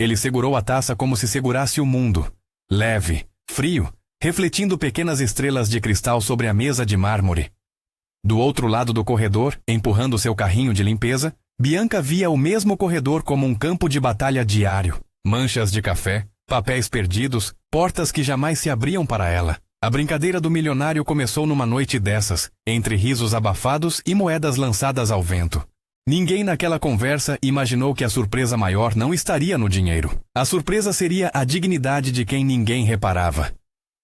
Ele segurou a taça como se segurasse o mundo. Leve, frio, refletindo pequenas estrelas de cristal sobre a mesa de mármore. Do outro lado do corredor, empurrando seu carrinho de limpeza, Bianca via o mesmo corredor como um campo de batalha diário. Manchas de café, papéis perdidos, portas que jamais se abriam para ela. A brincadeira do milionário começou numa noite dessas, entre risos abafados e moedas lançadas ao vento. Ninguém naquela conversa imaginou que a surpresa maior não estaria no dinheiro. A surpresa seria a dignidade de quem ninguém reparava.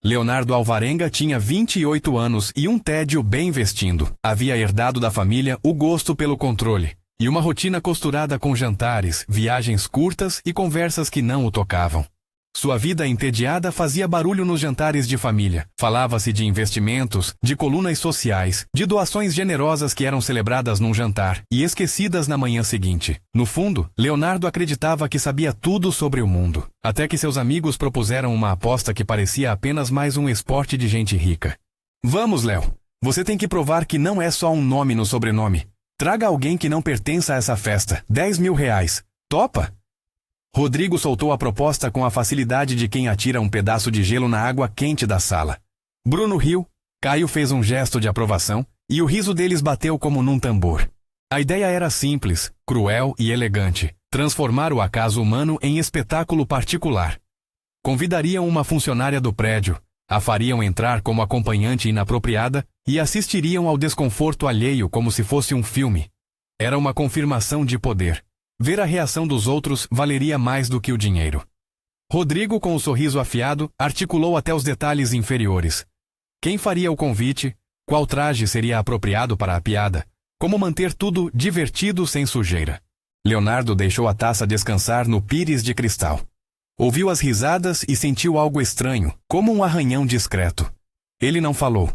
Leonardo Alvarenga tinha 28 anos e um tédio bem vestindo. Havia herdado da família o gosto pelo controle e uma rotina costurada com jantares, viagens curtas e conversas que não o tocavam. Sua vida entediada fazia barulho nos jantares de família. Falava-se de investimentos, de colunas sociais, de doações generosas que eram celebradas num jantar e esquecidas na manhã seguinte. No fundo, Leonardo acreditava que sabia tudo sobre o mundo. Até que seus amigos propuseram uma aposta que parecia apenas mais um esporte de gente rica. Vamos, Léo. Você tem que provar que não é só um nome no sobrenome. Traga alguém que não pertença a essa festa. 10 mil reais. Topa? Rodrigo soltou a proposta com a facilidade de quem atira um pedaço de gelo na água quente da sala. Bruno riu, Caio fez um gesto de aprovação, e o riso deles bateu como num tambor. A ideia era simples, cruel e elegante: transformar o acaso humano em espetáculo particular. Convidariam uma funcionária do prédio, a fariam entrar como acompanhante inapropriada e assistiriam ao desconforto alheio como se fosse um filme. Era uma confirmação de poder. Ver a reação dos outros valeria mais do que o dinheiro. Rodrigo, com o sorriso afiado, articulou até os detalhes inferiores. Quem faria o convite? Qual traje seria apropriado para a piada? Como manter tudo divertido sem sujeira? Leonardo deixou a taça descansar no pires de cristal. Ouviu as risadas e sentiu algo estranho, como um arranhão discreto. Ele não falou.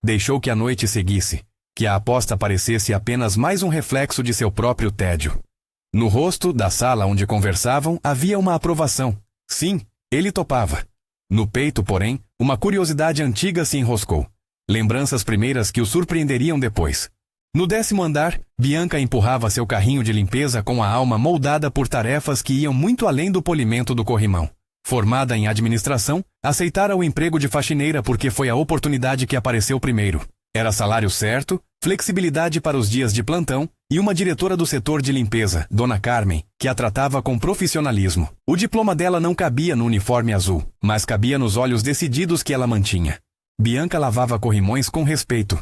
Deixou que a noite seguisse, que a aposta parecesse apenas mais um reflexo de seu próprio tédio. No rosto da sala onde conversavam havia uma aprovação. Sim, ele topava. No peito, porém, uma curiosidade antiga se enroscou. Lembranças primeiras que o surpreenderiam depois. No 10º andar, Bianca empurrava seu carrinho de limpeza com a alma moldada por tarefas que iam muito além do polimento do corrimão. Formada em administração, aceitara o emprego de faxineira porque foi a oportunidade que apareceu primeiro. Era salário certo, flexibilidade para os dias de plantão e uma diretora do setor de limpeza, Dona Carmen, que a tratava com profissionalismo. O diploma dela não cabia no uniforme azul, mas cabia nos olhos decididos que ela mantinha. Bianca lavava corrimões com respeito.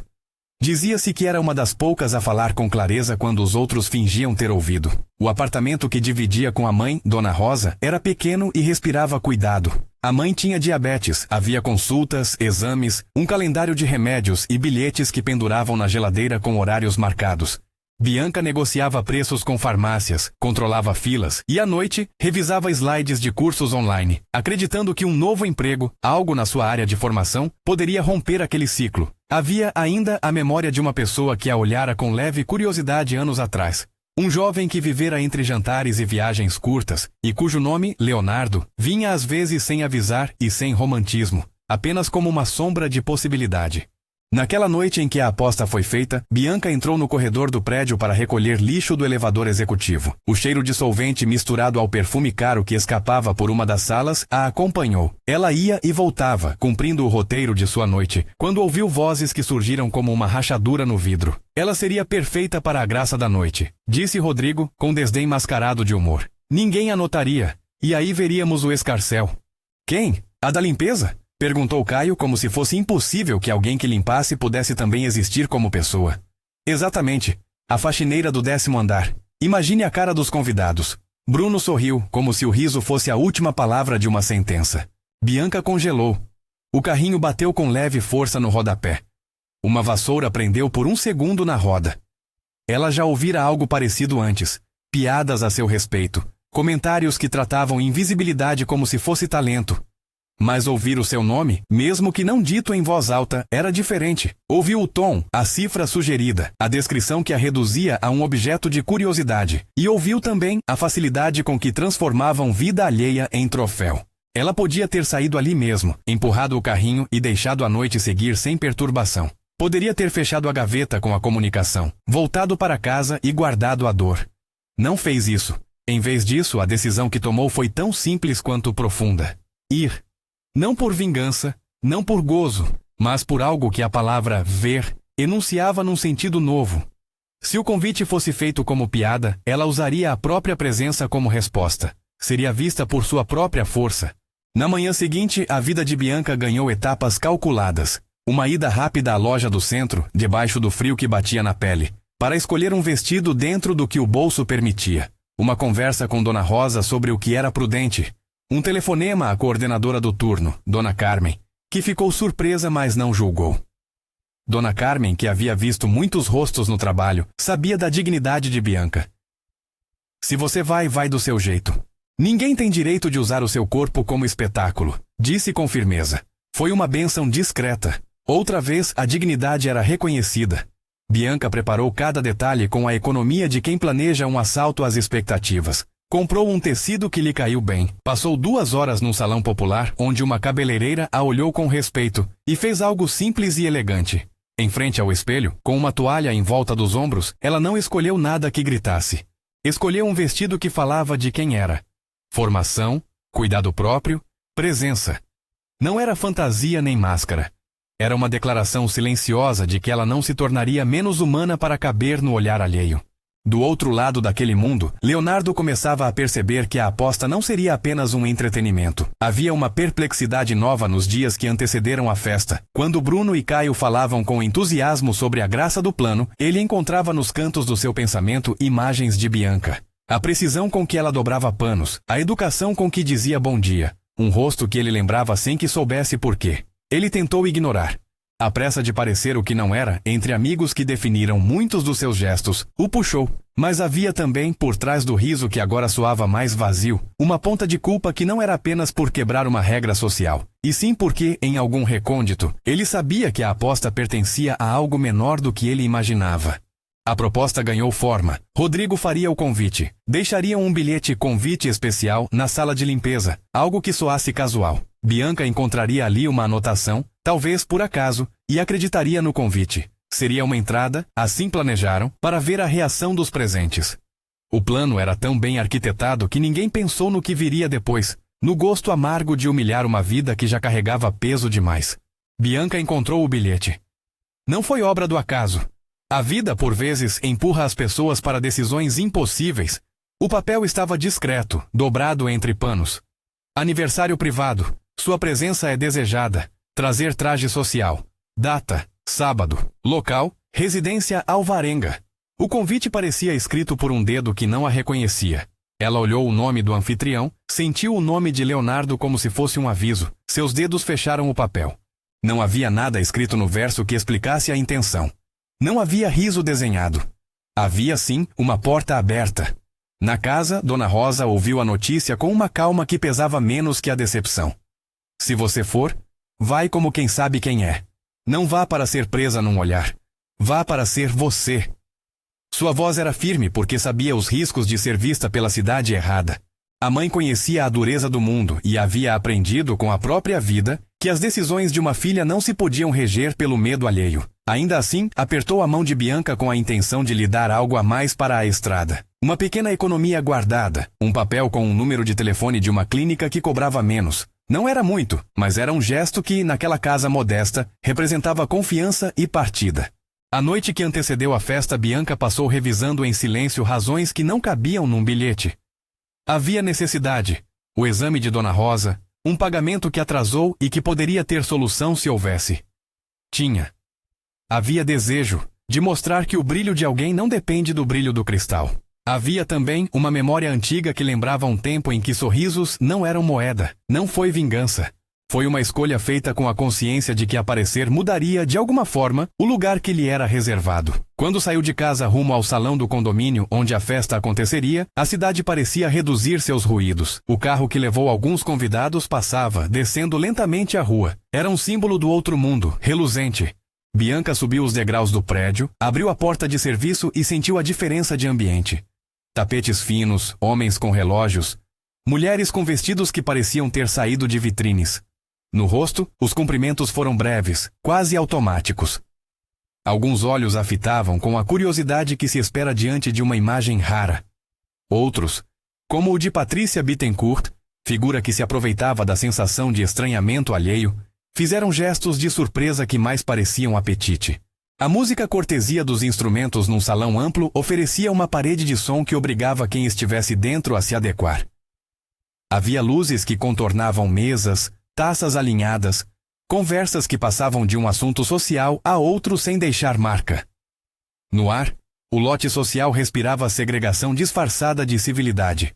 Dizia-se que era uma das poucas a falar com clareza quando os outros fingiam ter ouvido. O apartamento que dividia com a mãe, Dona Rosa, era pequeno e respirava cuidado. A mãe tinha diabetes, havia consultas, exames, um calendário de remédios e bilhetes que penduravam na geladeira com horários marcados. Bianca negociava preços com farmácias, controlava filas e, à noite, revisava slides de cursos online, acreditando que um novo emprego, algo na sua área de formação, poderia romper aquele ciclo. Havia ainda a memória de uma pessoa que a olhara com leve curiosidade anos atrás. Um jovem que vivera entre jantares e viagens curtas, e cujo nome, Leonardo, vinha às vezes sem avisar e sem romantismo, apenas como uma sombra de possibilidade. Naquela noite em que a aposta foi feita, Bianca entrou no corredor do prédio para recolher lixo do elevador executivo. O cheiro de solvente misturado ao perfume caro que escapava por uma das salas a acompanhou. Ela ia e voltava, cumprindo o roteiro de sua noite, quando ouviu vozes que surgiram como uma rachadura no vidro. Ela seria perfeita para a graça da noite, disse Rodrigo, com desdém mascarado de humor. Ninguém a notaria, e aí veríamos o escarcéu. Quem? A da limpeza? Perguntou Caio como se fosse impossível que alguém que limpasse pudesse também existir como pessoa. Exatamente. A faxineira do 10º andar. Imagine a cara dos convidados. Bruno sorriu, como se o riso fosse a última palavra de uma sentença. Bianca congelou. O carrinho bateu com leve força no rodapé. Uma vassoura prendeu por um segundo na roda. Ela já ouvira algo parecido antes. Piadas a seu respeito. Comentários que tratavam invisibilidade como se fosse talento. Mas ouvir o seu nome, mesmo que não dito em voz alta, era diferente. Ouviu o tom, a cifra sugerida, a descrição que a reduzia a um objeto de curiosidade. E ouviu também a facilidade com que transformavam vida alheia em troféu. Ela podia ter saído ali mesmo, empurrado o carrinho e deixado a noite seguir sem perturbação. Poderia ter fechado a gaveta com a comunicação, voltado para casa e guardado a dor. Não fez isso. Em vez disso, a decisão que tomou foi tão simples quanto profunda. Ir. Não por vingança, não por gozo, mas por algo que a palavra ver enunciava num sentido novo. Se o convite fosse feito como piada, ela usaria a própria presença como resposta. Seria vista por sua própria força. Na manhã seguinte, a vida de Bianca ganhou etapas calculadas. Uma ida rápida à loja do centro, debaixo do frio que batia na pele, para escolher um vestido dentro do que o bolso permitia. Uma conversa com Dona Rosa sobre o que era prudente. Um telefonema à coordenadora do turno, Dona Carmen, que ficou surpresa, mas não julgou. Dona Carmen, que havia visto muitos rostos no trabalho, sabia da dignidade de Bianca. Se você vai, vai do seu jeito. Ninguém tem direito de usar o seu corpo como espetáculo, disse com firmeza. Foi uma bênção discreta. Outra vez, a dignidade era reconhecida. Bianca preparou cada detalhe com a economia de quem planeja um assalto às expectativas. Comprou um tecido que lhe caiu bem. Passou 2 horas num salão popular, onde uma cabeleireira a olhou com respeito, e fez algo simples e elegante. Em frente ao espelho, com uma toalha em volta dos ombros, ela não escolheu nada que gritasse. Escolheu um vestido que falava de quem era. Formação, cuidado próprio, presença. Não era fantasia nem máscara. Era uma declaração silenciosa de que ela não se tornaria menos humana para caber no olhar alheio. Do outro lado daquele mundo, Leonardo começava a perceber que a aposta não seria apenas um entretenimento. Havia uma perplexidade nova nos dias que antecederam a festa. Quando Bruno e Caio falavam com entusiasmo sobre a graça do plano, ele encontrava nos cantos do seu pensamento imagens de Bianca. A precisão com que ela dobrava panos, a educação com que dizia bom dia, um rosto que ele lembrava sem que soubesse por quê. Ele tentou ignorar. A pressa de parecer o que não era, entre amigos que definiram muitos dos seus gestos, o puxou. Mas havia também, por trás do riso que agora soava mais vazio, uma ponta de culpa que não era apenas por quebrar uma regra social, e sim porque, em algum recôndito, ele sabia que a aposta pertencia a algo menor do que ele imaginava. A proposta ganhou forma. Rodrigo faria o convite. Deixariam um bilhete convite especial na sala de limpeza, algo que soasse casual. Bianca encontraria ali uma anotação, talvez por acaso, e acreditaria no convite. Seria uma entrada, assim planejaram, para ver a reação dos presentes. O plano era tão bem arquitetado que ninguém pensou no que viria depois, no gosto amargo de humilhar uma vida que já carregava peso demais. Bianca encontrou o bilhete. Não foi obra do acaso. A vida, por vezes, empurra as pessoas para decisões impossíveis. O papel estava discreto, dobrado entre panos. Aniversário privado. Sua presença é desejada. Trazer traje social. Data, sábado. Local, residência Alvarenga. O convite parecia escrito por um dedo que não a reconhecia. Ela olhou o nome do anfitrião, sentiu o nome de Leonardo como se fosse um aviso. Seus dedos fecharam o papel. Não havia nada escrito no verso que explicasse a intenção. Não havia riso desenhado. Havia, sim, uma porta aberta. Na casa, Dona Rosa ouviu a notícia com uma calma que pesava menos que a decepção. Se você for, vai como quem sabe quem é. Não vá para ser presa num olhar. Vá para ser você. Sua voz era firme porque sabia os riscos de ser vista pela cidade errada. A mãe conhecia a dureza do mundo e havia aprendido com a própria vida que as decisões de uma filha não se podiam reger pelo medo alheio. Ainda assim, apertou a mão de Bianca com a intenção de lhe dar algo a mais para a estrada. Uma pequena economia guardada, um papel com um número de telefone de uma clínica que cobrava menos. Não era muito, mas era um gesto que, naquela casa modesta, representava confiança e partida. A noite que antecedeu a festa, Bianca passou revisando em silêncio razões que não cabiam num bilhete. Havia necessidade, o exame de Dona Rosa, um pagamento que atrasou e que poderia ter solução se houvesse. Tinha. Havia desejo de mostrar que o brilho de alguém não depende do brilho do cristal. Havia também uma memória antiga que lembrava um tempo em que sorrisos não eram moeda. Não foi vingança. Foi uma escolha feita com a consciência de que aparecer mudaria, de alguma forma, o lugar que lhe era reservado. Quando saiu de casa rumo ao salão do condomínio onde a festa aconteceria, a cidade parecia reduzir seus ruídos. O carro que levou alguns convidados passava, descendo lentamente a rua. Era um símbolo do outro mundo, reluzente. Bianca subiu os degraus do prédio, abriu a porta de serviço e sentiu a diferença de ambiente. Tapetes finos, homens com relógios, mulheres com vestidos que pareciam ter saído de vitrines. No rosto, os cumprimentos foram breves, quase automáticos. Alguns olhos a fitavam com a curiosidade que se espera diante de uma imagem rara. Outros como o de Patrícia Bittencourt, figura que se aproveitava da sensação de estranhamento alheio, fizeram gestos de surpresa que mais pareciam apetite. A música cortesia dos instrumentos num salão amplo oferecia uma parede de som que obrigava quem estivesse dentro a se adequar. Havia luzes que contornavam mesas, taças alinhadas, conversas que passavam de um assunto social a outro sem deixar marca. No ar, o lote social respirava a segregação disfarçada de civilidade.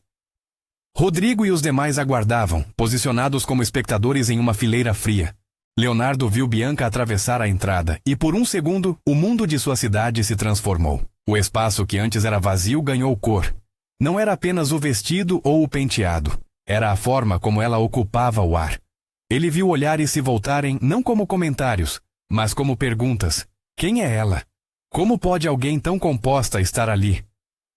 Rodrigo e os demais aguardavam, posicionados como espectadores em uma fileira fria. Leonardo viu Bianca atravessar a entrada e, por um segundo, o mundo de sua cidade se transformou. O espaço que antes era vazio ganhou cor. Não era apenas o vestido ou o penteado. Era a forma como ela ocupava o ar. Ele viu olhares se voltarem não como comentários, mas como perguntas. Quem é ela? Como pode alguém tão composta estar ali?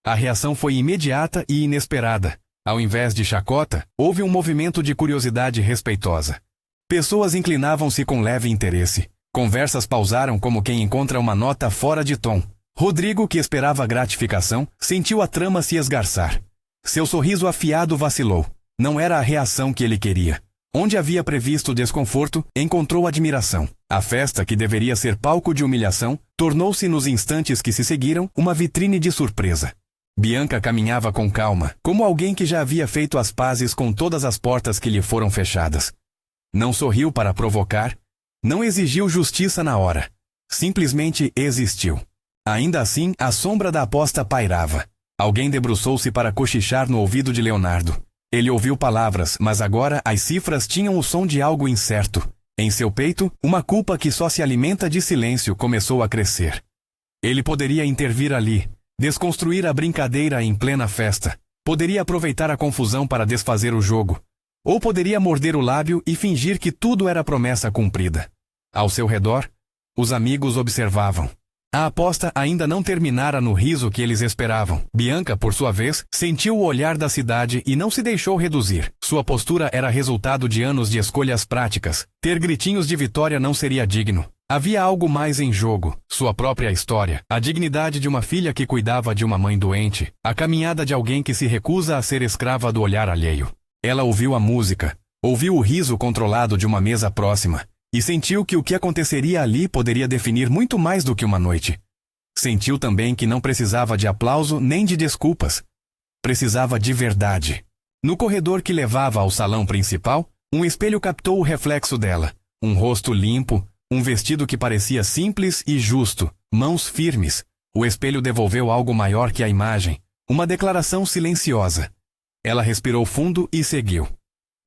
A reação foi imediata e inesperada. Ao invés de chacota, houve um movimento de curiosidade respeitosa. Pessoas inclinavam-se com leve interesse. Conversas pausaram como quem encontra uma nota fora de tom. Rodrigo, que esperava gratificação, sentiu a trama se esgarçar. Seu sorriso afiado vacilou. Não era a reação que ele queria. Onde havia previsto desconforto, encontrou admiração. A festa, que deveria ser palco de humilhação, tornou-se nos instantes que se seguiram uma vitrine de surpresa. Bianca caminhava com calma, como alguém que já havia feito as pazes com todas as portas que lhe foram fechadas. Não sorriu para provocar, não exigiu justiça na hora. Simplesmente existiu. Ainda assim, a sombra da aposta pairava. Alguém debruçou-se para cochichar no ouvido de Leonardo. Ele ouviu palavras, mas agora as cifras tinham o som de algo incerto. Em seu peito, uma culpa que só se alimenta de silêncio começou a crescer. Ele poderia intervir ali, desconstruir a brincadeira em plena festa. Poderia aproveitar a confusão para desfazer o jogo. Ou poderia morder o lábio e fingir que tudo era promessa cumprida. Ao seu redor, os amigos observavam. A aposta ainda não terminara no riso que eles esperavam. Bianca, por sua vez, sentiu o olhar da cidade e não se deixou reduzir. Sua postura era resultado de anos de escolhas práticas. Ter gritinhos de vitória não seria digno. Havia algo mais em jogo, sua própria história, a dignidade de uma filha que cuidava de uma mãe doente, a caminhada de alguém que se recusa a ser escrava do olhar alheio. Ela ouviu a música, ouviu o riso controlado de uma mesa próxima, e sentiu que o que aconteceria ali poderia definir muito mais do que uma noite. Sentiu também que não precisava de aplauso nem de desculpas. Precisava de verdade. No corredor que levava ao salão principal, um espelho captou o reflexo dela. Um rosto limpo, um vestido que parecia simples e justo, mãos firmes. O espelho devolveu algo maior que a imagem, uma declaração silenciosa. Ela respirou fundo e seguiu.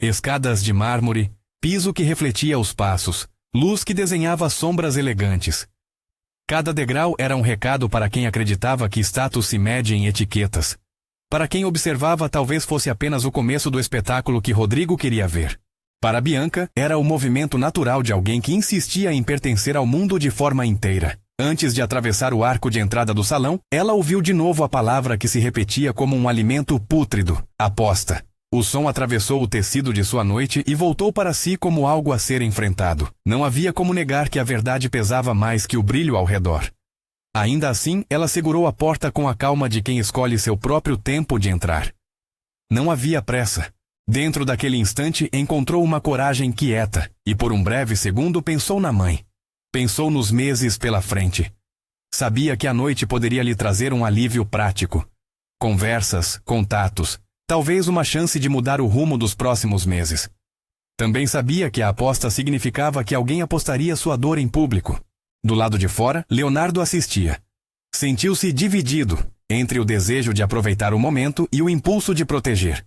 Escadas de mármore, piso que refletia os passos, luz que desenhava sombras elegantes. Cada degrau era um recado para quem acreditava que status se mede em etiquetas. Para quem observava, talvez fosse apenas o começo do espetáculo que Rodrigo queria ver. Para Bianca, era o movimento natural de alguém que insistia em pertencer ao mundo de forma inteira. Antes de atravessar o arco de entrada do salão, ela ouviu de novo a palavra que se repetia como um alimento pútrido: aposta. O som atravessou o tecido de sua noite e voltou para si como algo a ser enfrentado. Não havia como negar que a verdade pesava mais que o brilho ao redor. Ainda assim, ela segurou a porta com a calma de quem escolhe seu próprio tempo de entrar. Não havia pressa. Dentro daquele instante, encontrou uma coragem quieta, e por um breve segundo pensou na mãe. Pensou nos meses pela frente. Sabia que a noite poderia lhe trazer um alívio prático. Conversas, contatos, talvez uma chance de mudar o rumo dos próximos meses. Também sabia que a aposta significava que alguém apostaria sua dor em público. Do lado de fora, Leonardo assistia. Sentiu-se dividido entre o desejo de aproveitar o momento e o impulso de proteger.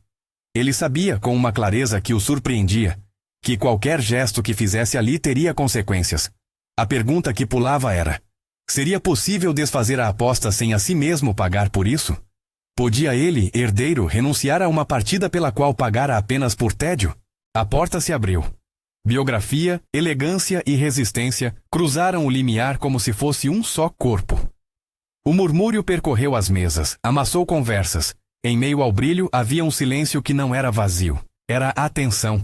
Ele sabia, com uma clareza que o surpreendia, que qualquer gesto que fizesse ali teria consequências. A pergunta que pulava era: seria possível desfazer a aposta sem a si mesmo pagar por isso? Podia ele, herdeiro, renunciar a uma partida pela qual pagara apenas por tédio? A porta se abriu. Biografia, elegância e resistência cruzaram o limiar como se fosse um só corpo. O murmúrio percorreu as mesas, amassou conversas. Em meio ao brilho havia um silêncio que não era vazio, era atenção.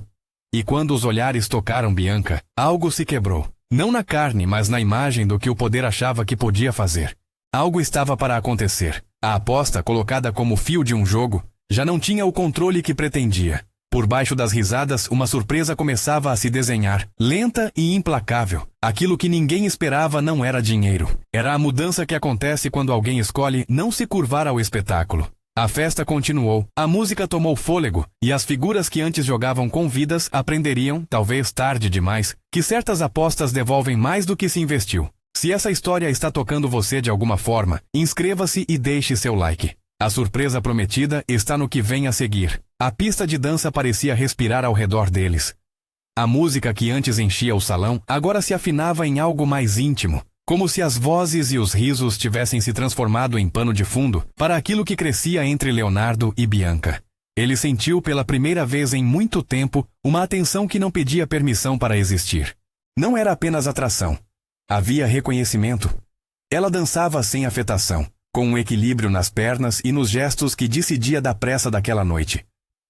E quando os olhares tocaram Bianca, algo se quebrou. Não na carne, mas na imagem do que o poder achava que podia fazer. Algo estava para acontecer. A aposta, colocada como fio de um jogo, Já não tinha o controle que pretendia. Por baixo das risadas, uma surpresa começava a se desenhar, lenta e implacável. Aquilo que ninguém esperava não era dinheiro. Era a mudança que acontece quando alguém escolhe não se curvar ao espetáculo. A festa continuou, a música tomou fôlego, e as figuras que antes jogavam com vidas aprenderiam, talvez tarde demais, que certas apostas devolvem mais do que se investiu. Se essa história está tocando você de alguma forma, inscreva-se e deixe seu like. A surpresa prometida está no que vem a seguir. A pista de dança parecia respirar ao redor deles. A música que antes enchia o salão agora se afinava em algo mais íntimo, como se as vozes e os risos tivessem se transformado em pano de fundo para aquilo que crescia entre Leonardo e Bianca. Ele sentiu pela primeira vez em muito tempo uma atenção que não pedia permissão para existir. Não era apenas atração. Havia reconhecimento. Ela dançava sem afetação, com um equilíbrio nas pernas e nos gestos que dissidia da pressa daquela noite.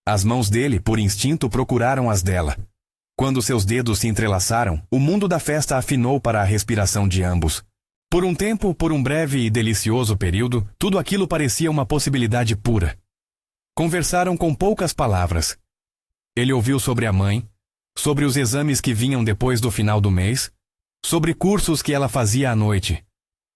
As mãos dele, por instinto, procuraram as dela. Quando seus dedos se entrelaçaram, o mundo da festa afinou para a respiração de ambos. Por um tempo, por um breve e delicioso período, tudo aquilo parecia uma possibilidade pura. Conversaram com poucas palavras. Ele ouviu sobre a mãe, sobre os exames que vinham depois do final do mês, sobre cursos que ela fazia à noite.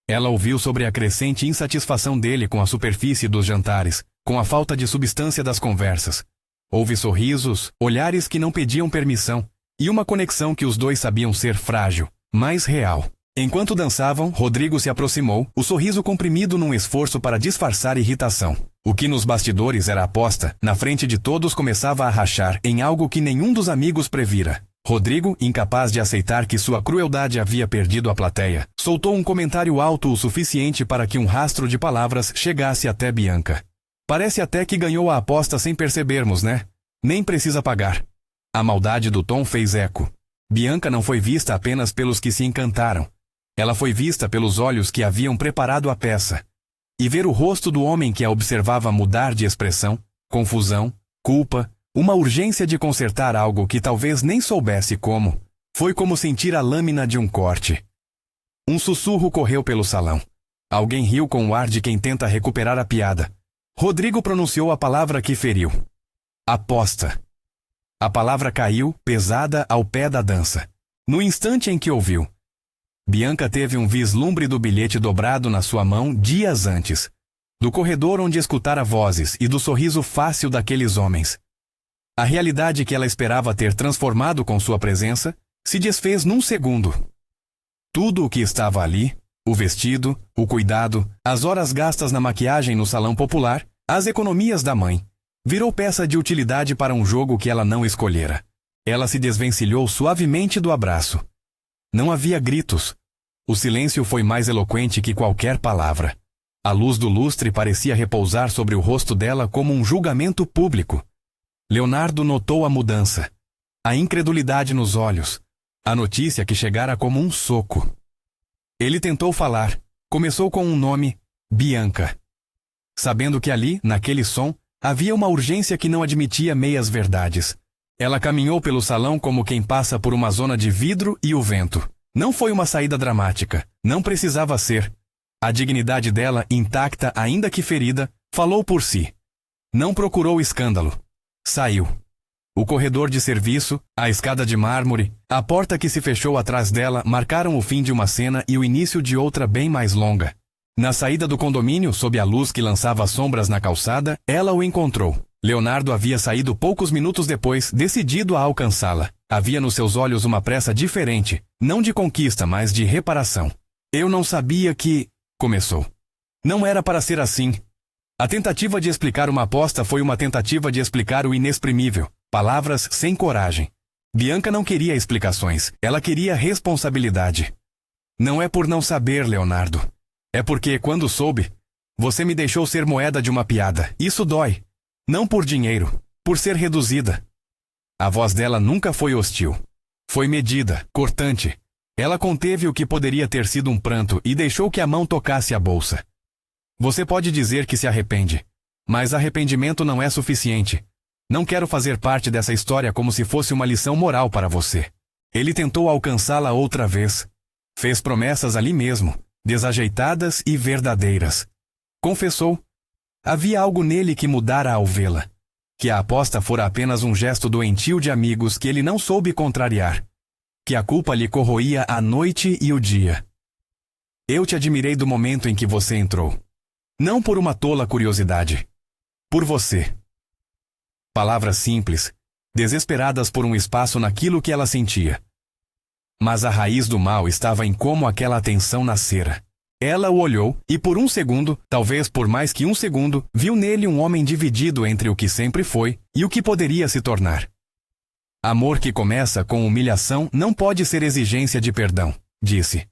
Ela ouviu sobre a crescente insatisfação dele com a superfície dos jantares, com a falta de substância das conversas. Houve sorrisos, olhares que não pediam permissão, e uma conexão que os dois sabiam ser frágil, mas real. Enquanto dançavam, Rodrigo se aproximou, o sorriso comprimido num esforço para disfarçar irritação. O que nos bastidores era aposta, na frente de todos começava a rachar em algo que nenhum dos amigos previra. Rodrigo, incapaz de aceitar que sua crueldade havia perdido a plateia, soltou um comentário alto o suficiente para que um rastro de palavras chegasse até Bianca. Parece até que ganhou a aposta sem percebermos, né? Nem precisa pagar. A maldade do tom fez eco. Bianca não foi vista apenas pelos que se encantaram. Ela foi vista pelos olhos que haviam preparado a peça. E ver o rosto do homem que a observava mudar de expressão, confusão, culpa, uma urgência de consertar algo que talvez nem soubesse como, foi como sentir a lâmina de um corte. Um sussurro correu pelo salão. Alguém riu com o ar de quem tenta recuperar a piada. Rodrigo pronunciou a palavra que feriu. Aposta. A palavra caiu, pesada, ao pé da dança. No instante em que ouviu, Bianca teve um vislumbre do bilhete dobrado na sua mão dias antes, do corredor onde escutara vozes e do sorriso fácil daqueles homens. A realidade que ela esperava ter transformado com sua presença se desfez num segundo. Tudo o que estava ali, o vestido, o cuidado, as horas gastas na maquiagem no salão popular, as economias da mãe, virou peça de utilidade para um jogo que ela não escolhera. Ela se desvencilhou suavemente do abraço. Não havia gritos. O silêncio foi mais eloquente que qualquer palavra. A luz do lustre parecia repousar sobre o rosto dela como um julgamento público. Leonardo notou a mudança, a incredulidade nos olhos, a notícia que chegara como um soco. Ele tentou falar, começou com um nome, Bianca. Sabendo que ali, naquele som, havia uma urgência que não admitia meias verdades. Ela caminhou pelo salão como quem passa por uma zona de vidro e o vento. Não foi uma saída dramática, não precisava ser. A dignidade dela, intacta ainda que ferida, falou por si. Não procurou escândalo. Saiu. O corredor de serviço, a escada de mármore, a porta que se fechou atrás dela marcaram o fim de uma cena e o início de outra bem mais longa. Na saída do condomínio, sob a luz que lançava sombras na calçada, ela o encontrou. Leonardo havia saído poucos minutos depois, decidido a alcançá-la. Havia nos seus olhos uma pressa diferente, não de conquista, mas de reparação. Eu não sabia que... começou. Não era para ser assim. A tentativa de explicar uma aposta foi uma tentativa de explicar o inexprimível. Palavras sem coragem. Bianca não queria explicações, ela queria responsabilidade. Não é por não saber, Leonardo. É porque, quando soube, você me deixou ser moeda de uma piada. Isso dói. Não por dinheiro, por ser reduzida. A voz dela nunca foi hostil. Foi medida, cortante. Ela conteve o que poderia ter sido um pranto e deixou que a mão tocasse a bolsa. Você pode dizer que se arrepende, mas arrependimento não é suficiente. Não quero fazer parte dessa história como se fosse uma lição moral para você. Ele tentou alcançá-la outra vez. Fez promessas ali mesmo, desajeitadas e verdadeiras. Confessou. Havia algo nele que mudara ao vê-la. Que a aposta fora apenas um gesto doentio de amigos que ele não soube contrariar. Que a culpa lhe corroía a noite e o dia. Eu te admirei do momento em que você entrou. Não por uma tola curiosidade. Por você. Palavras simples, desesperadas por um espaço naquilo que ela sentia. Mas a raiz do mal estava em como aquela atenção nascera. Ela o olhou e por um segundo, talvez por mais que um segundo, viu nele um homem dividido entre o que sempre foi e o que poderia se tornar. Amor que começa com humilhação não pode ser exigência de perdão, disse.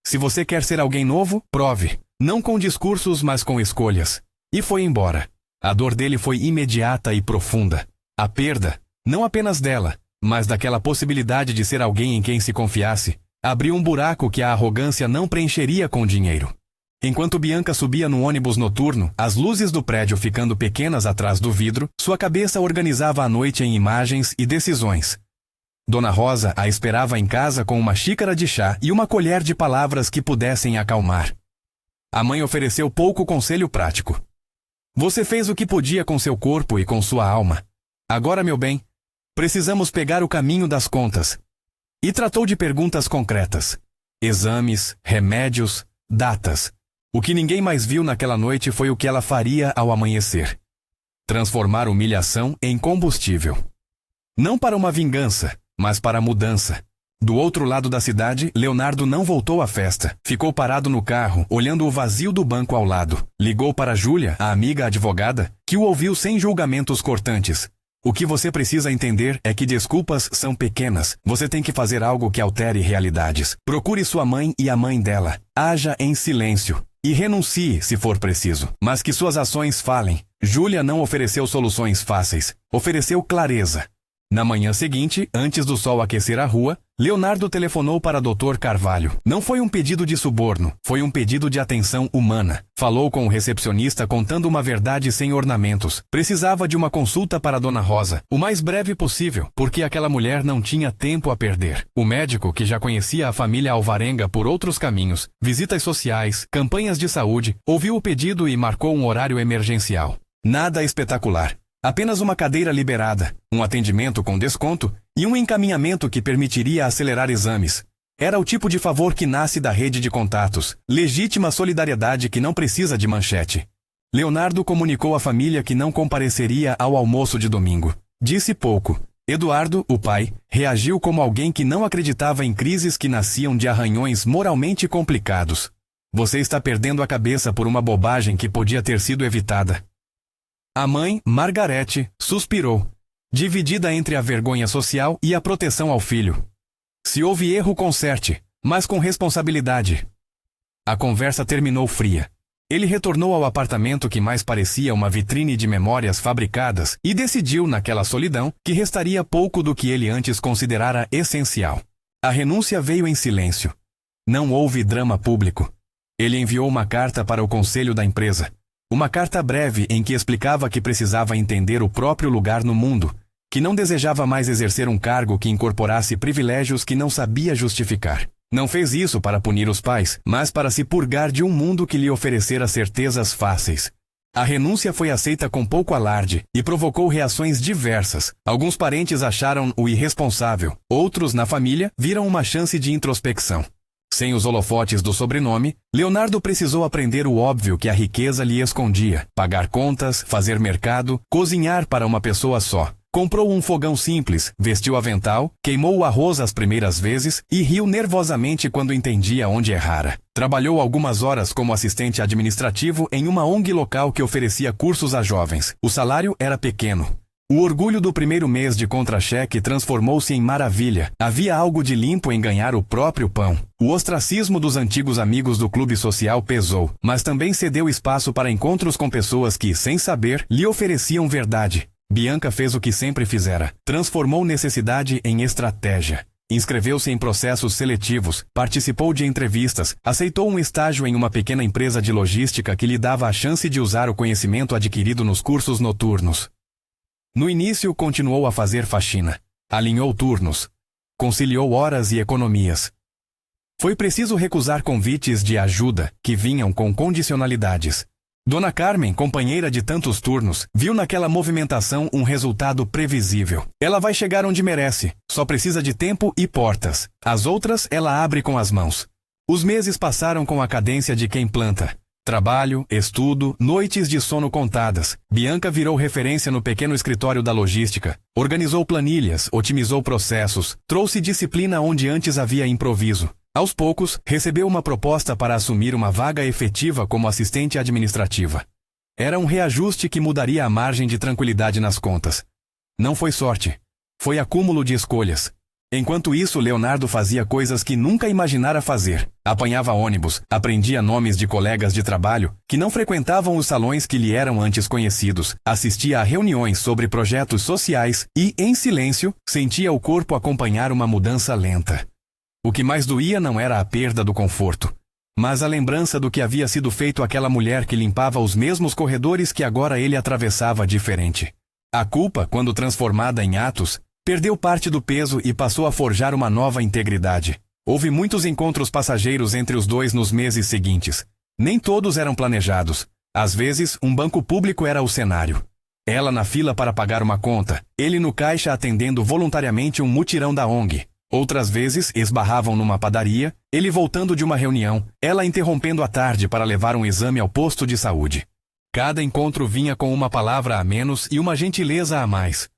Se você quer ser alguém novo, prove, não com discursos, mas com escolhas. E foi embora. A dor dele foi imediata e profunda. A perda, não apenas dela, mas daquela possibilidade de ser alguém em quem se confiasse, abriu um buraco que a arrogância não preencheria com dinheiro. Enquanto Bianca subia no ônibus noturno, as luzes do prédio ficando pequenas atrás do vidro, sua cabeça organizava a noite em imagens e decisões. Dona Rosa a esperava em casa com uma xícara de chá e uma colher de palavras que pudessem acalmar. A mãe ofereceu pouco conselho prático. Você fez o que podia com seu corpo e com sua alma. Agora, meu bem, precisamos pegar o caminho das contas. E tratou de perguntas concretas. Exames, remédios, datas. O que ninguém mais viu naquela noite foi o que ela faria ao amanhecer. Transformar humilhação em combustível. Não para uma vingança, mas para a mudança. Do outro lado da cidade, Leonardo não voltou à festa. Ficou parado no carro, olhando o vazio do banco ao lado. Ligou para Júlia, a amiga advogada, que o ouviu sem julgamentos cortantes. O que você precisa entender é que desculpas são pequenas. Você tem que fazer algo que altere realidades. Procure sua mãe e a mãe dela. Haja em silêncio. E renuncie, se for preciso. Mas que suas ações falem. Júlia não ofereceu soluções fáceis. Ofereceu clareza. Na manhã seguinte, antes do sol aquecer a rua, Leonardo telefonou para Dr. Carvalho. Não foi um pedido de suborno, foi um pedido de atenção humana. Falou com o recepcionista contando uma verdade sem ornamentos. Precisava de uma consulta para Dona Rosa, o mais breve possível, porque aquela mulher não tinha tempo a perder. O médico, que já conhecia a família Alvarenga por outros caminhos, visitas sociais, campanhas de saúde, ouviu o pedido e marcou um horário emergencial. Nada espetacular. Apenas uma cadeira liberada, um atendimento com desconto e um encaminhamento que permitiria acelerar exames. Era o tipo de favor que nasce da rede de contatos, legítima solidariedade que não precisa de manchete. Leonardo comunicou à família que não compareceria ao almoço de domingo. Disse pouco. Eduardo, o pai, reagiu como alguém que não acreditava em crises que nasciam de arranhões moralmente complicados. Você está perdendo a cabeça por uma bobagem que podia ter sido evitada. A mãe, Margarete, suspirou, dividida entre a vergonha social e a proteção ao filho. Se houve erro, conserte, mas com responsabilidade. A conversa terminou fria. Ele retornou ao apartamento que mais parecia uma vitrine de memórias fabricadas e decidiu, naquela solidão, que restaria pouco do que ele antes considerara essencial. A renúncia veio em silêncio. Não houve drama público. Ele enviou uma carta para o conselho da empresa. Uma carta breve em que explicava que precisava entender o próprio lugar no mundo, que não desejava mais exercer um cargo que incorporasse privilégios que não sabia justificar. Não fez isso para punir os pais, mas para se purgar de um mundo que lhe oferecera certezas fáceis. A renúncia foi aceita com pouco alarde e provocou reações diversas. Alguns parentes acharam o irresponsável, outros na família viram uma chance de introspecção. Sem os holofotes do sobrenome, Leonardo precisou aprender o óbvio que a riqueza lhe escondia. Pagar contas, fazer mercado, cozinhar para uma pessoa só. Comprou um fogão simples, vestiu avental, queimou o arroz as primeiras vezes e riu nervosamente quando entendia onde errara. Trabalhou algumas horas como assistente administrativo em uma ONG local que oferecia cursos a jovens. O salário era pequeno. O orgulho do primeiro mês de contra-cheque transformou-se em maravilha. Havia algo de limpo em ganhar o próprio pão. O ostracismo dos antigos amigos do clube social pesou, mas também cedeu espaço para encontros com pessoas que, sem saber, lhe ofereciam verdade. Bianca fez o que sempre fizera. Transformou necessidade em estratégia. Inscreveu-se em processos seletivos, participou de entrevistas, aceitou um estágio em uma pequena empresa de logística que lhe dava a chance de usar o conhecimento adquirido nos cursos noturnos. No início, continuou a fazer faxina. Alinhou turnos. Conciliou horas e economias. Foi preciso recusar convites de ajuda que vinham com condicionalidades. Dona Carmen, companheira de tantos turnos, viu naquela movimentação um resultado previsível. Ela vai chegar onde merece, só precisa de tempo e portas. As outras ela abre com as mãos. Os meses passaram com a cadência de quem planta. Trabalho, estudo, noites de sono contadas. Bianca virou referência no pequeno escritório da logística. Organizou planilhas, otimizou processos, trouxe disciplina onde antes havia improviso. Aos poucos, recebeu uma proposta para assumir uma vaga efetiva como assistente administrativa. Era um reajuste que mudaria a margem de tranquilidade nas contas. Não foi sorte. Foi acúmulo de escolhas. Enquanto isso, Leonardo fazia coisas que nunca imaginara fazer. Apanhava ônibus, aprendia nomes de colegas de trabalho que não frequentavam os salões que lhe eram antes conhecidos, assistia a reuniões sobre projetos sociais e, em silêncio, sentia o corpo acompanhar uma mudança lenta. O que mais doía não era a perda do conforto, mas a lembrança do que havia sido feito àquela mulher que limpava os mesmos corredores que agora ele atravessava diferente. A culpa, quando transformada em atos, perdeu parte do peso e passou a forjar uma nova integridade. Houve muitos encontros passageiros entre os dois nos meses seguintes. Nem todos eram planejados. Às vezes, um banco público era o cenário. Ela na fila para pagar uma conta, ele no caixa atendendo voluntariamente um mutirão da ONG. Outras vezes, esbarravam numa padaria, ele voltando de uma reunião, ela interrompendo a tarde para levar um exame ao posto de saúde. Cada encontro vinha com uma palavra a menos e uma gentileza a mais.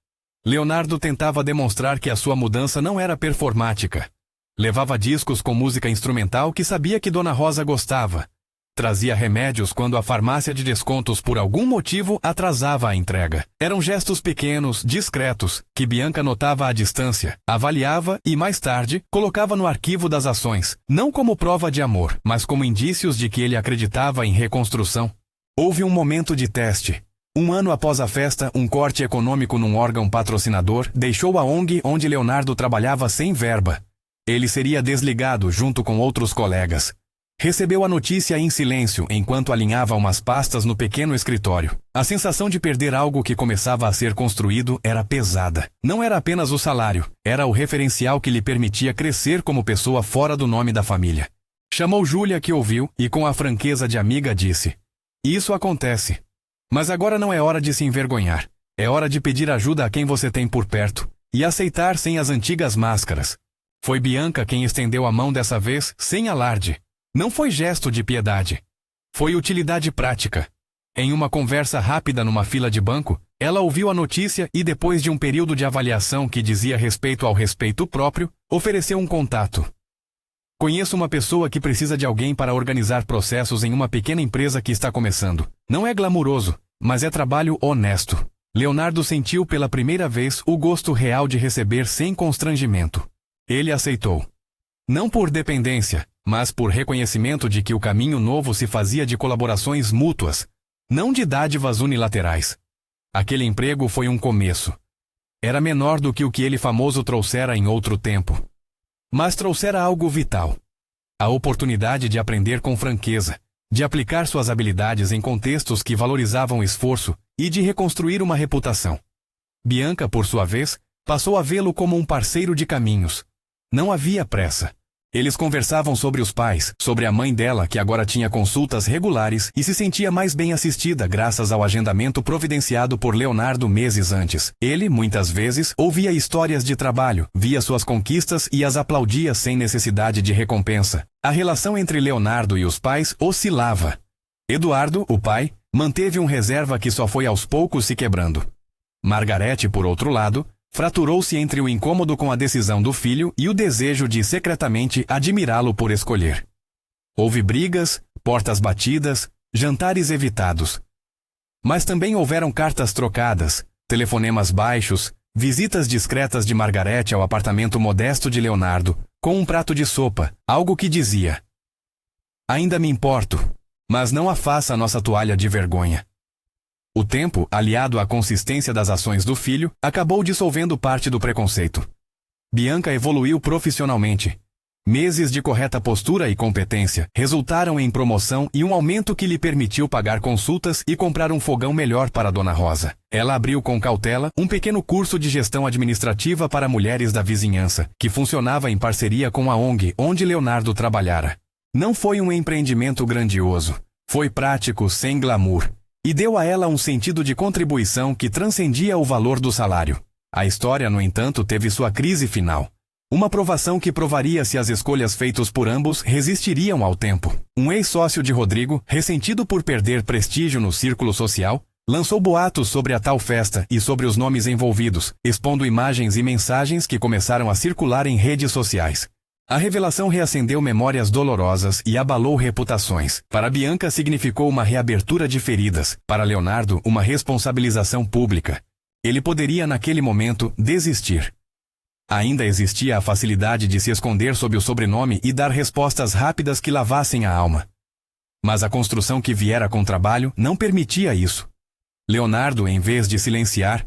Leonardo tentava demonstrar que a sua mudança não era performática. Levava discos com música instrumental que sabia que Dona Rosa gostava. Trazia remédios quando a farmácia de descontos por algum motivo atrasava a entrega. Eram gestos pequenos, discretos, que Bianca notava à distância, avaliava e, mais tarde, colocava no arquivo das ações, não como prova de amor, mas como indícios de que ele acreditava em reconstrução. Houve um momento de teste. Um ano após a festa, um corte econômico num órgão patrocinador deixou a ONG onde Leonardo trabalhava sem verba. Ele seria desligado junto com outros colegas. Recebeu a notícia em silêncio enquanto alinhava umas pastas no pequeno escritório. A sensação de perder algo que começava a ser construído era pesada. Não era apenas o salário, era o referencial que lhe permitia crescer como pessoa fora do nome da família. Chamou Júlia, que ouviu, e com a franqueza de amiga disse: "Isso acontece. Mas agora não é hora de se envergonhar. É hora de pedir ajuda a quem você tem por perto e aceitar sem as antigas máscaras." Foi Bianca quem estendeu a mão dessa vez, sem alarde. Não foi gesto de piedade. Foi utilidade prática. Em uma conversa rápida numa fila de banco, ela ouviu a notícia e, depois de um período de avaliação que dizia respeito ao respeito próprio, ofereceu um contato. "Conheço uma pessoa que precisa de alguém para organizar processos em uma pequena empresa que está começando. Não é glamuroso, mas é trabalho honesto." Leonardo sentiu pela primeira vez o gosto real de receber sem constrangimento. Ele aceitou. Não por dependência, mas por reconhecimento de que o caminho novo se fazia de colaborações mútuas, não de dádivas unilaterais. Aquele emprego foi um começo. Era menor do que o que ele famoso trouxera em outro tempo. Mas trouxera algo vital. A oportunidade de aprender com franqueza, de aplicar suas habilidades em contextos que valorizavam o esforço e de reconstruir uma reputação. Bianca, por sua vez, passou a vê-lo como um parceiro de caminhos. Não havia pressa. Eles conversavam sobre os pais, sobre a mãe dela, que agora tinha consultas regulares e se sentia mais bem assistida graças ao agendamento providenciado por Leonardo meses antes. Ele, muitas vezes, ouvia histórias de trabalho, via suas conquistas e as aplaudia sem necessidade de recompensa. A relação entre Leonardo e os pais oscilava. Eduardo, o pai, manteve um reserva que só foi aos poucos se quebrando. Margarete, por outro lado, fraturou-se entre o incômodo com a decisão do filho e o desejo de secretamente admirá-lo por escolher. Houve brigas, portas batidas, jantares evitados. Mas também houveram cartas trocadas, telefonemas baixos, visitas discretas de Margarete ao apartamento modesto de Leonardo, com um prato de sopa, algo que dizia: "Ainda me importo, mas não afasta a nossa toalha de vergonha." O tempo, aliado à consistência das ações do filho, acabou dissolvendo parte do preconceito. Bianca evoluiu profissionalmente. Meses de correta postura e competência resultaram em promoção e um aumento que lhe permitiu pagar consultas e comprar um fogão melhor para Dona Rosa. Ela abriu com cautela um pequeno curso de gestão administrativa para mulheres da vizinhança, que funcionava em parceria com a ONG onde Leonardo trabalhara. Não foi um empreendimento grandioso. Foi prático sem glamour, e deu a ela um sentido de contribuição que transcendia o valor do salário. A história, no entanto, teve sua crise final. Uma provação que provaria se as escolhas feitas por ambos resistiriam ao tempo. Um ex-sócio de Rodrigo, ressentido por perder prestígio no círculo social, lançou boatos sobre a tal festa e sobre os nomes envolvidos, expondo imagens e mensagens que começaram a circular em redes sociais. A revelação reacendeu memórias dolorosas e abalou reputações. Para Bianca significou uma reabertura de feridas, para Leonardo uma responsabilização pública. Ele poderia naquele momento desistir. Ainda existia a facilidade de se esconder sob o sobrenome e dar respostas rápidas que lavassem a alma. Mas a construção que viera com trabalho não permitia isso. Leonardo, em vez de silenciar,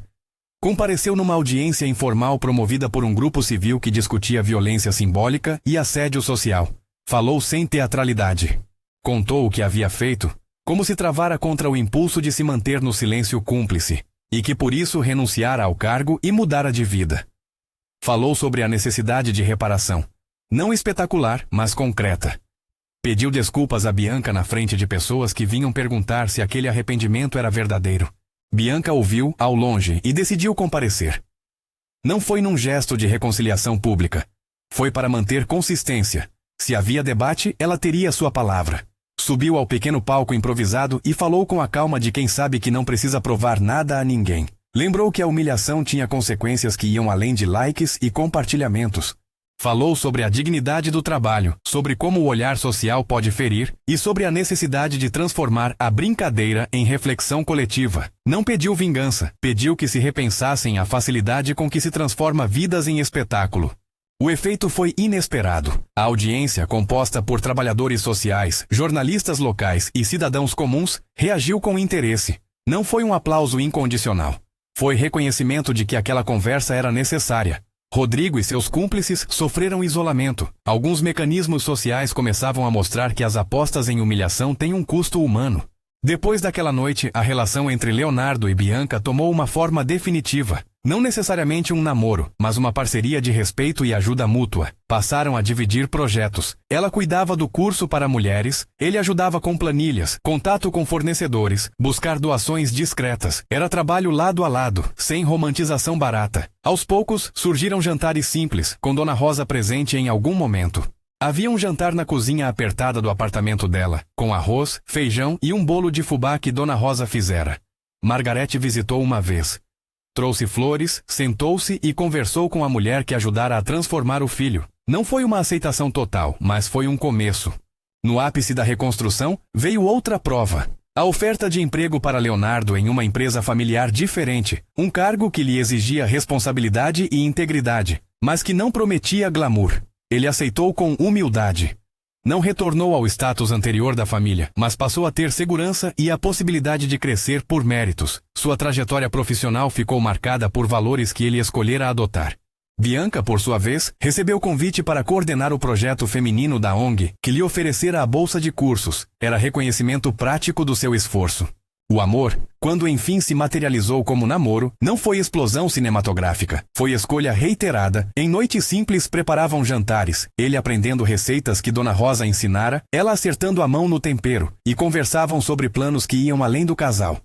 compareceu numa audiência informal promovida por um grupo civil que discutia violência simbólica e assédio social. Falou sem teatralidade. Contou o que havia feito, como se travara contra o impulso de se manter no silêncio cúmplice, e que por isso renunciara ao cargo e mudara de vida. Falou sobre a necessidade de reparação, não espetacular, mas concreta. Pediu desculpas a Bianca na frente de pessoas que vinham perguntar se aquele arrependimento era verdadeiro. Bianca ouviu, ao longe, e decidiu comparecer. Não foi num gesto de reconciliação pública. Foi para manter consistência. Se havia debate, ela teria sua palavra. Subiu ao pequeno palco improvisado e falou com a calma de quem sabe que não precisa provar nada a ninguém. Lembrou que a humilhação tinha consequências que iam além de likes e compartilhamentos. Falou sobre a dignidade do trabalho, sobre como o olhar social pode ferir e sobre a necessidade de transformar a brincadeira em reflexão coletiva. Não pediu vingança, pediu que se repensassem a facilidade com que se transforma vidas em espetáculo. O efeito foi inesperado. A audiência, composta por trabalhadores sociais, jornalistas locais e cidadãos comuns, reagiu com interesse. Não foi um aplauso incondicional. Foi reconhecimento de que aquela conversa era necessária. Rodrigo e seus cúmplices sofreram isolamento. Alguns mecanismos sociais começavam a mostrar que as apostas em humilhação têm um custo humano. Depois daquela noite, a relação entre Leonardo e Bianca tomou uma forma definitiva. Não necessariamente um namoro, mas uma parceria de respeito e ajuda mútua. Passaram a dividir projetos. Ela cuidava do curso para mulheres, ele ajudava com planilhas, contato com fornecedores, buscar doações discretas. Era trabalho lado a lado, sem romantização barata. Aos poucos, surgiram jantares simples, com Dona Rosa presente em algum momento. Havia um jantar na cozinha apertada do apartamento dela, com arroz, feijão e um bolo de fubá que Dona Rosa fizera. Margarete visitou uma vez. Trouxe flores, sentou-se e conversou com a mulher que ajudara a transformar o filho. Não foi uma aceitação total, mas foi um começo. No ápice da reconstrução, veio outra prova. A oferta de emprego para Leonardo em uma empresa familiar diferente, um cargo que lhe exigia responsabilidade e integridade, mas que não prometia glamour. Ele aceitou com humildade. Não retornou ao status anterior da família, mas passou a ter segurança e a possibilidade de crescer por méritos. Sua trajetória profissional ficou marcada por valores que ele escolhera adotar. Bianca, por sua vez, recebeu convite para coordenar o projeto feminino da ONG, que lhe oferecera a bolsa de cursos. Era reconhecimento prático do seu esforço. O amor, quando enfim se materializou como namoro, não foi explosão cinematográfica. Foi escolha reiterada. Em noites simples preparavam jantares, ele aprendendo receitas que Dona Rosa ensinara, ela acertando a mão no tempero, e conversavam sobre planos que iam além do casal.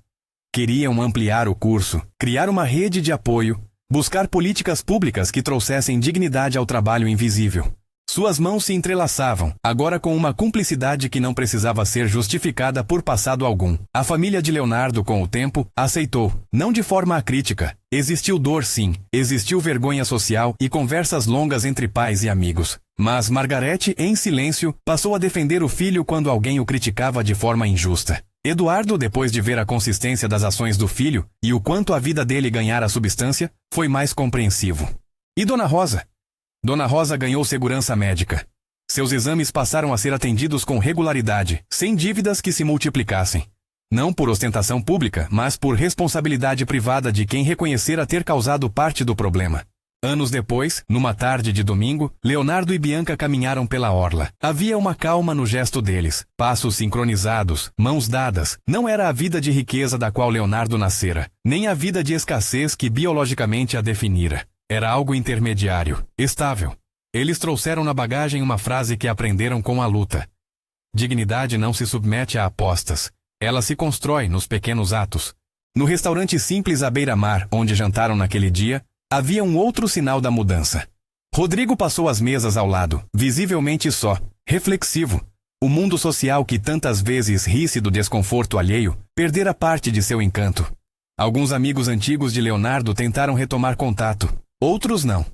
Queriam ampliar o curso, criar uma rede de apoio, buscar políticas públicas que trouxessem dignidade ao trabalho invisível. Suas mãos se entrelaçavam, agora com uma cumplicidade que não precisava ser justificada por passado algum. A família de Leonardo, com o tempo, aceitou, não de forma acrítica. Existiu dor, sim, existiu vergonha social e conversas longas entre pais e amigos. Mas Margarete, em silêncio, passou a defender o filho quando alguém o criticava de forma injusta. Eduardo, depois de ver a consistência das ações do filho e o quanto a vida dele ganhara substância, foi mais compreensivo. E Dona Rosa? Dona Rosa ganhou segurança médica. Seus exames passaram a ser atendidos com regularidade, sem dívidas que se multiplicassem. Não por ostentação pública, mas por responsabilidade privada de quem reconhecera ter causado parte do problema. Anos depois, numa tarde de domingo, Leonardo e Bianca caminharam pela orla. Havia uma calma no gesto deles, passos sincronizados, mãos dadas. Não era a vida de riqueza da qual Leonardo nascera, nem a vida de escassez que biologicamente a definira. Era algo intermediário, estável. Eles trouxeram na bagagem uma frase que aprenderam com a luta. Dignidade não se submete a apostas. Ela se constrói nos pequenos atos. No restaurante simples à beira-mar, onde jantaram naquele dia, havia um outro sinal da mudança. Rodrigo passou as mesas ao lado, visivelmente só, reflexivo. O mundo social que tantas vezes ri-se do desconforto alheio, perdera parte de seu encanto. Alguns amigos antigos de Leonardo tentaram retomar contato, outros não.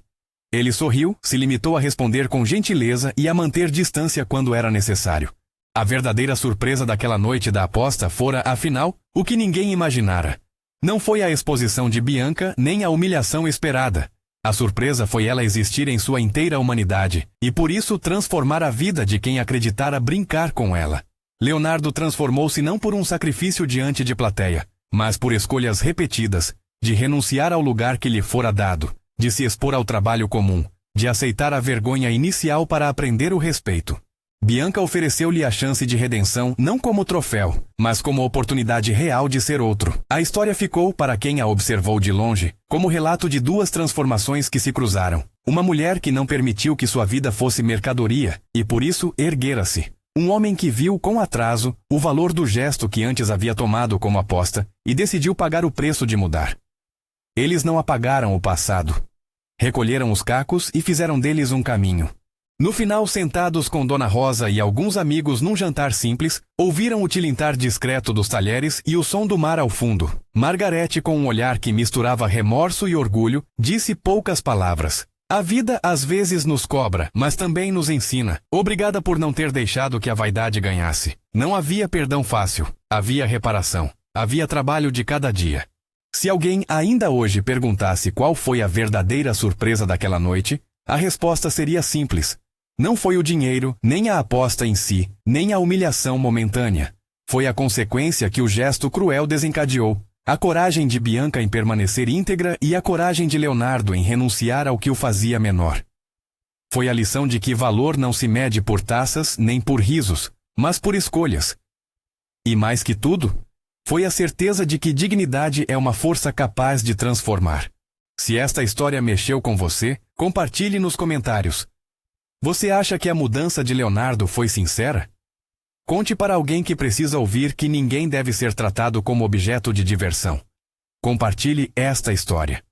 Ele sorriu, se limitou a responder com gentileza e a manter distância quando era necessário. A verdadeira surpresa daquela noite da aposta fora, afinal, o que ninguém imaginara. Não foi a exposição de Bianca nem a humilhação esperada. A surpresa foi ela existir em sua inteira humanidade, e por isso transformar a vida de quem acreditara brincar com ela. Leonardo transformou-se não por um sacrifício diante de plateia, mas por escolhas repetidas, de renunciar ao lugar que lhe fora dado, de se expor ao trabalho comum, de aceitar a vergonha inicial para aprender o respeito. Bianca ofereceu-lhe a chance de redenção não como troféu, mas como oportunidade real de ser outro. A história ficou, para quem a observou de longe, como relato de duas transformações que se cruzaram. Uma mulher que não permitiu que sua vida fosse mercadoria, e por isso erguera-se. Um homem que viu com atraso o valor do gesto que antes havia tomado como aposta e decidiu pagar o preço de mudar. Eles não apagaram o passado. Recolheram os cacos e fizeram deles um caminho. No final, sentados com Dona Rosa e alguns amigos num jantar simples, ouviram o tilintar discreto dos talheres e o som do mar ao fundo. Margarete, com um olhar que misturava remorso e orgulho, disse poucas palavras. A vida às vezes nos cobra, mas também nos ensina. Obrigada por não ter deixado que a vaidade ganhasse. Não havia perdão fácil. Havia reparação. Havia trabalho de cada dia. Se alguém ainda hoje perguntasse qual foi a verdadeira surpresa daquela noite, a resposta seria simples. Não foi o dinheiro, nem a aposta em si, nem a humilhação momentânea. Foi a consequência que o gesto cruel desencadeou. A coragem de Bianca em permanecer íntegra e a coragem de Leonardo em renunciar ao que o fazia menor. Foi a lição de que valor não se mede por taças nem por risos, mas por escolhas. E mais que tudo, foi a certeza de que dignidade é uma força capaz de transformar. Se esta história mexeu com você, compartilhe nos comentários. Você acha que a mudança de Leonardo foi sincera? Conte para alguém que precisa ouvir que ninguém deve ser tratado como objeto de diversão. Compartilhe esta história.